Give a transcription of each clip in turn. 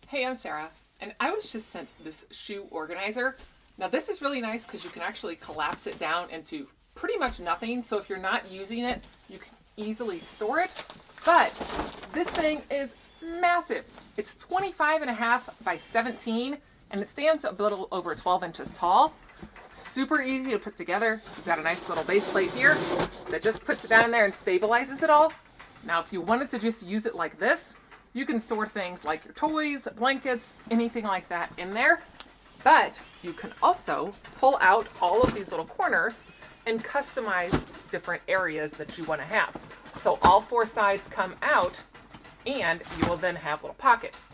Hey, I'm Sarah, and I was just sent this shoe organizer. Now this is really nice because you can actually collapse it down into pretty much nothing. So if you're not using it, you can easily store it. But this thing is massive. It's 25.5 by 17, and it stands a little over 12 inches tall. Super easy to put together. You've got a nice little base plate here that just puts it down there and stabilizes it all. Now, if you wanted to just use it like this, you can store things like your toys, blankets, anything like that in there. But you can also pull out all of these little corners and customize different areas that you want to have. So all four sides come out, and you will then have little pockets.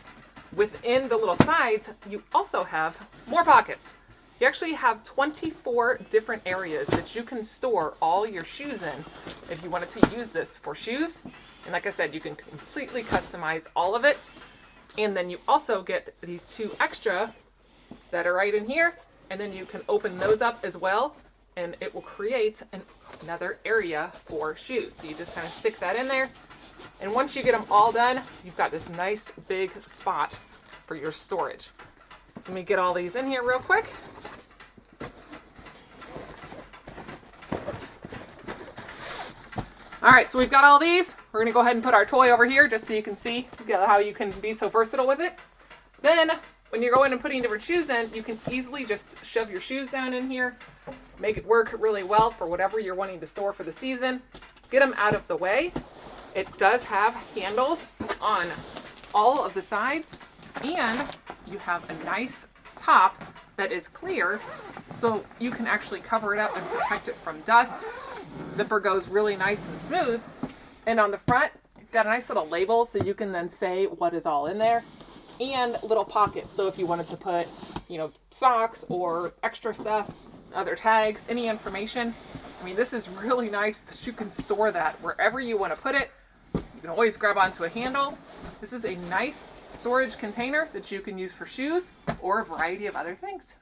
Within the little sides, you also have more pockets. You actually have 24 different areas that you can store all your shoes in if you wanted to use this for shoes. And like I said, you can completely customize all of it. And then you also get these two extra that are right in here. And then you can open those up as well, and it will create another area for shoes. So you just kind of stick that in there. And once you get them all done, you've got this nice big spot for your storage. So let me get all these in here real quick. All right, so we've got all these. We're gonna go ahead and put our toy over here just so you can see how you can be so versatile with it. Then, when you're going and putting different shoes in, you can easily just shove your shoes down in here, make it work really well for whatever you're wanting to store for the season. Get them out of the way. It does have handles on all of the sides, and you have a nice top that is clear, so you can actually cover it up and protect it from dust. Zipper goes really nice and smooth. And on the front, you've got a nice little label so you can then say what is all in there. And little pockets. So if you wanted to put, socks or extra stuff, other tags, any information. I mean, this is really nice that you can store that wherever you want to put it. You can always grab onto a handle. This is a nice storage container that you can use for shoes or a variety of other things.